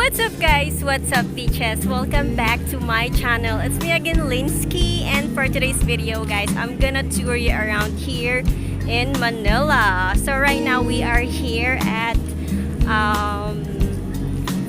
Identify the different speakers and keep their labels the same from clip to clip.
Speaker 1: What's up guys? What's up peaches? Welcome back to my channel. It's me again, Linsky, and for today's video guys, I'm gonna tour you around here in Manila. So right now we are here at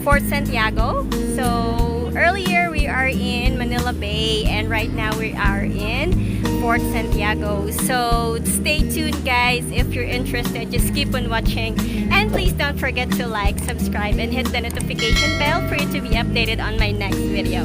Speaker 1: Fort Santiago. So earlier we are in Manila Bay and right now we are in Fort Santiago. So stay tuned guys. If you're interested, just keep on watching, and please don't forget to like, subscribe, and hit the notification bell for you to be updated on my next video.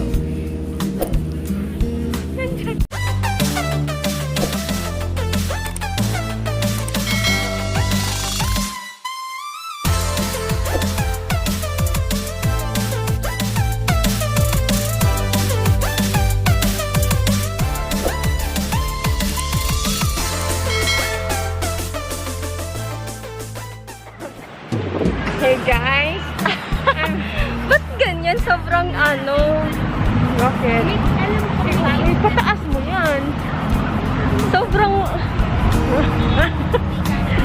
Speaker 1: Hey guys! Ba't ganyan? Sobrang ano?
Speaker 2: Bakit? Pataas mo yan.
Speaker 1: Sobrang...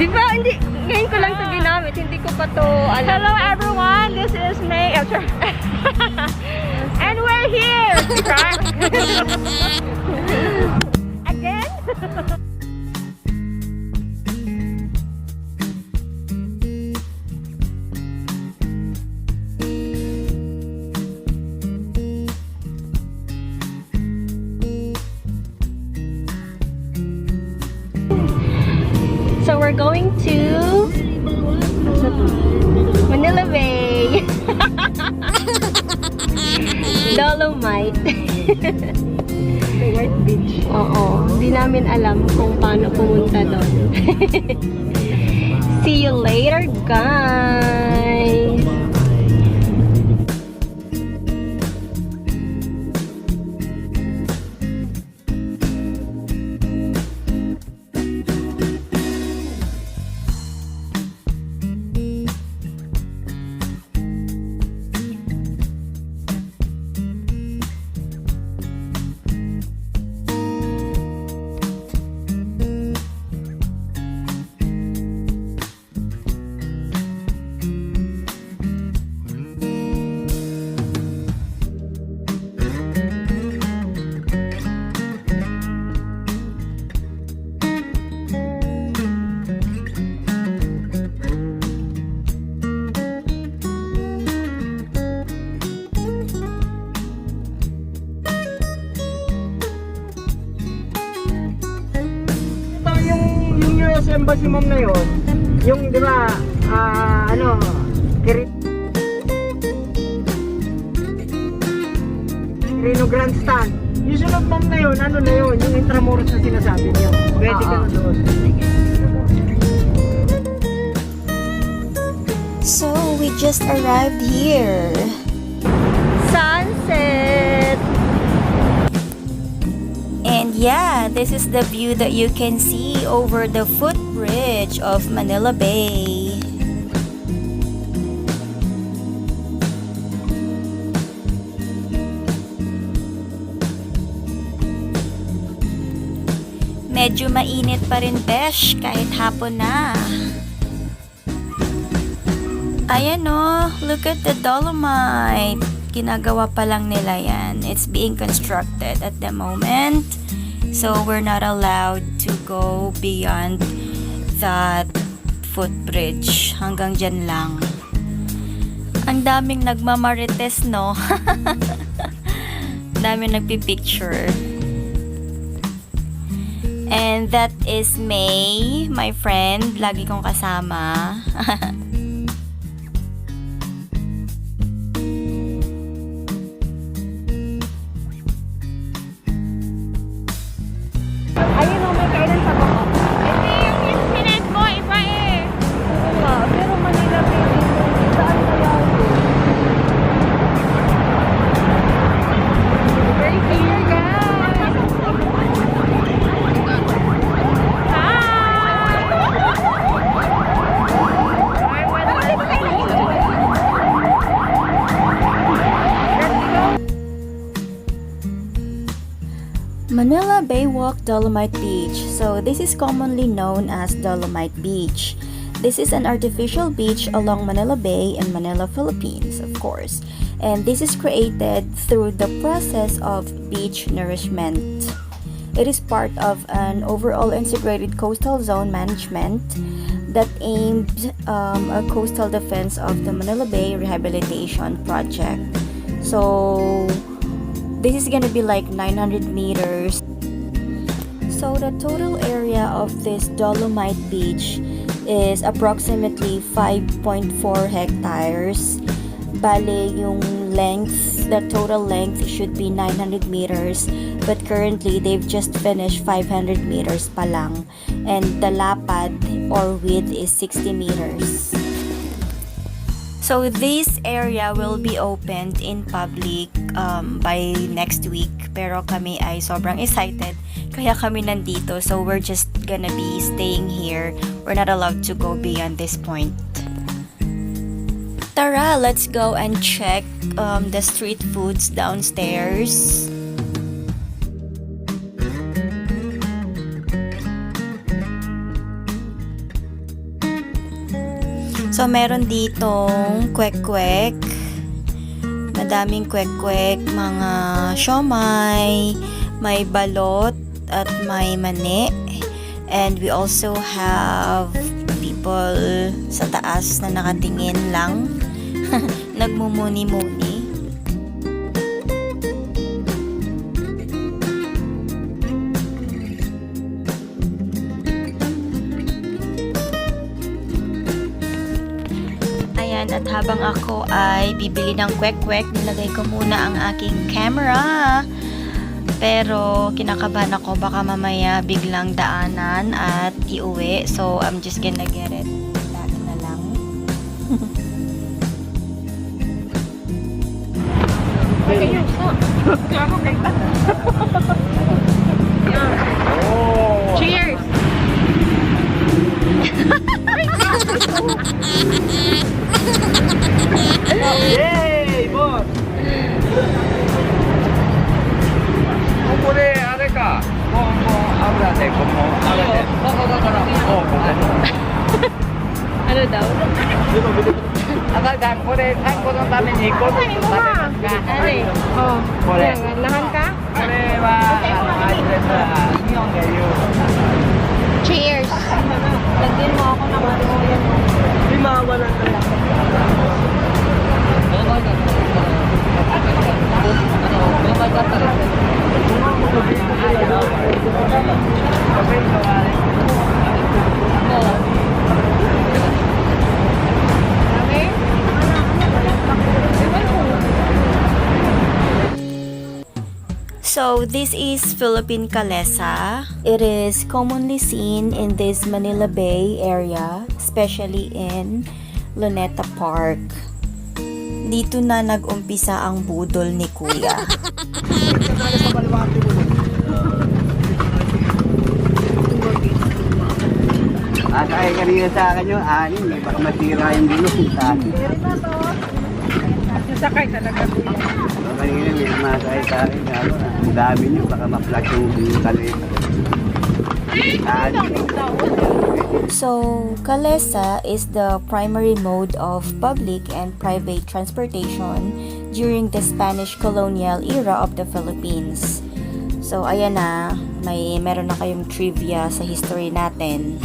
Speaker 1: Di ba? Hindi, ngayon ko lang ito ginamit. Hindi ko pa to alam.
Speaker 2: Hello everyone, this is May. And we're here! Again?
Speaker 1: So we're going to Manila Bay. Dolomite.
Speaker 2: The White Beach.
Speaker 1: Oo, hindi namin alam kung paano pumunta doon. See you later, guys.
Speaker 2: US Embassy ma'am na yun, yung di ba, Quirino Grandstand. Yung sunod ma'am na yun, ano na yun, yung Intramuros na sinasabi niyo. Pwede ka na doon.
Speaker 3: So, we just arrived here.
Speaker 1: Sunset!
Speaker 3: And yeah, this is the view that you can see over the footbridge of Manila Bay. Medyo mainit pa rin, besh, kahit hapon na. Ayan o, look at the Dolomite. Ginagawa pa lang nila yan. It's being constructed at the moment. So, we're not allowed to go beyond that footbridge. Hanggang dyan lang. Ang daming nagmamarites, no? Daming nagpipicture. And that is May, my friend. Lagi kong kasama.
Speaker 2: Ayun o, may kailan sa bako. Hindi, yung sinet mo, iba eh. Oo nga, pero Manila Bay dito. Saan kaya ito? Very clear guys.
Speaker 3: Manila Bay Walk Dolomite Beach. So this is commonly known as Dolomite Beach. This is an artificial beach along Manila Bay in Manila, Philippines, of course. And this is created through the process of beach nourishment. It is part of an overall integrated coastal zone management that aims a coastal defense of the Manila Bay Rehabilitation Project. So this is gonna be like 900 meters. So the total area of this Dolomite beach is approximately 5.4 hectares. Bale, yung length, the total length should be 900 meters, but currently they've just finished 500 meters pa lang, and the lapad or width is 60 meters. So this area will be opened in public by next week, pero kami ay sobrang excited kaya kami nandito. So we're just gonna be staying here. We're not allowed to go beyond this point. Tara, let's go and check the street foods downstairs. So, meron ditong kwek-kwek. Madaming kwek-kwek, mga siomai, may balot, at may mani. And we also have people sa taas na nakatingin lang. Nagmumuni-muni. Ayan, at habang ako ay bibili ng kwek-kwek, nilagay ko muna ang aking camera. Pero kinakabahan ako baka mamaya biglang daanan at iuwi. So I'm just gonna get it back na lang.
Speaker 2: Cheers!
Speaker 4: Yay, boss! これあれか、もう油でこう揚げて、ここだからもうこれ。
Speaker 2: Ano daw?
Speaker 4: Aga, これ単語のために1個ずつ食べますか？
Speaker 2: Oh,
Speaker 4: これ。
Speaker 2: lahan ka?
Speaker 4: これはあれです。日本でいう。
Speaker 2: Cheers! Lagyan mo ako ng ano yan.
Speaker 4: Lima wala na lang.
Speaker 3: So, this is Philippine Kalesa. It is commonly seen in this Manila Bay area, especially in Luneta Park. Dito na nag-umpisa ang budol ni Kuya.
Speaker 4: Asakay kanina sa akin yung anin, eh. Baka masira yung gulong sa akin.
Speaker 2: Sakay talaga.
Speaker 4: Kanina may masakay sa akin. Ang dami nyo, baka ma-flash yung kalesa.
Speaker 3: So, Kalesa is the primary mode of public and private transportation during the Spanish colonial era of the Philippines. So, ayan na, meron na kayong trivia sa history natin.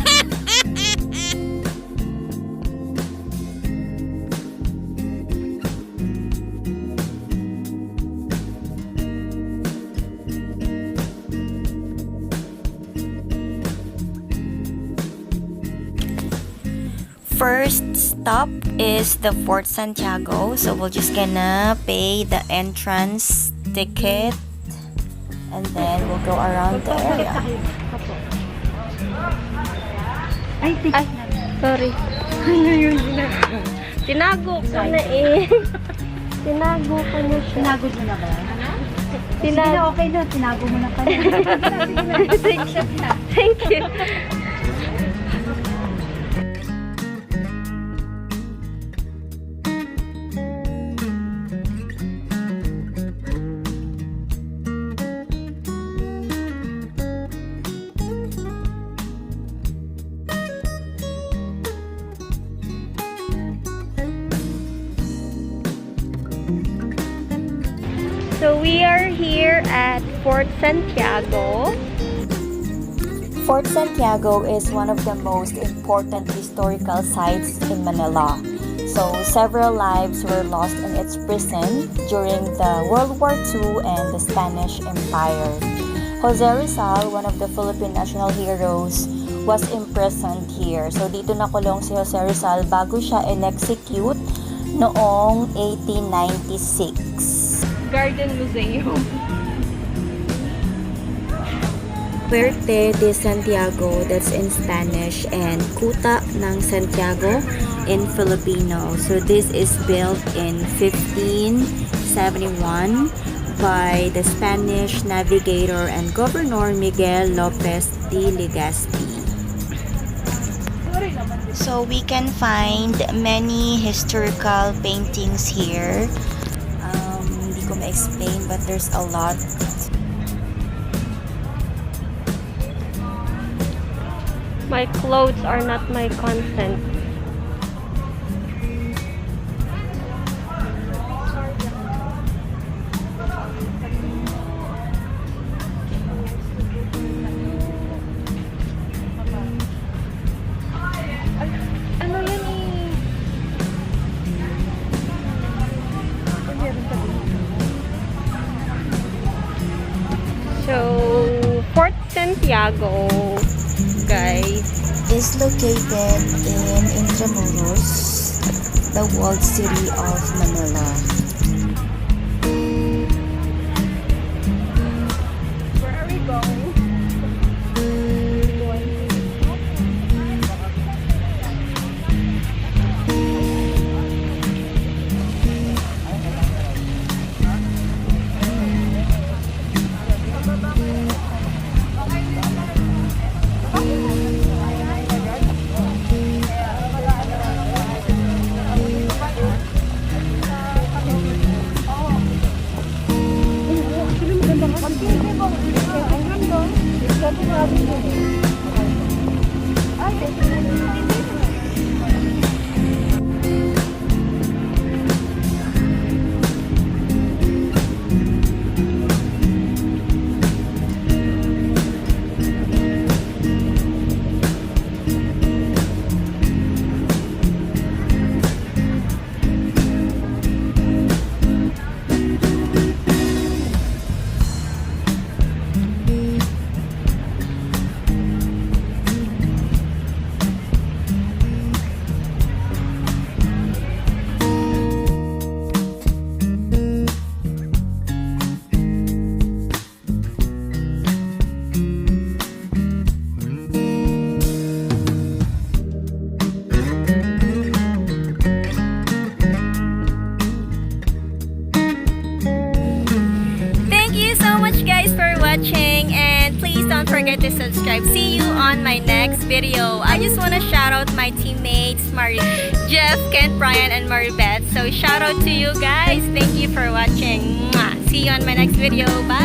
Speaker 3: First stop is the Fort Santiago. So we're just gonna pay the entrance ticket and then we'll go around the area.
Speaker 2: Ay, sorry. Ano yun? Tinago ko na eh. Tinago ko na siya.
Speaker 5: Tinago mo na ba?
Speaker 2: Tinago.
Speaker 5: Okay na, tinago mo na pala.
Speaker 2: Thank you.
Speaker 1: are here at Fort Santiago.
Speaker 3: Fort Santiago is one of the most important historical sites in Manila. So, several lives were lost in its prison during the World War II and the Spanish Empire. Jose Rizal, one of the Philippine national heroes, was imprisoned here. So, dito nakulong si Jose Rizal bago siya in-execute noong 1896.
Speaker 1: Garden Museum.
Speaker 3: Puerto de Santiago, that's in Spanish, and Kuta ng Santiago in Filipino. So this is built in 1571 by the Spanish navigator and governor Miguel Lopez de Legazpi. So we can find many historical paintings here. Hindi ko ma-explain, but there's a lot.
Speaker 1: My clothes are not my consent.
Speaker 2: Ano yan eh?
Speaker 1: So, Fort Santiago, guys.
Speaker 3: Is located in Intramuros, the walled city of Manila.
Speaker 2: Where are we going?
Speaker 1: watching, and please don't forget to subscribe. See you on my next video. I just want to shout out my teammates, Jeff, Kent, Brian, and Maribeth. So shout out to you guys. Thank you for watching. Mwah. See you on my next video. Bye.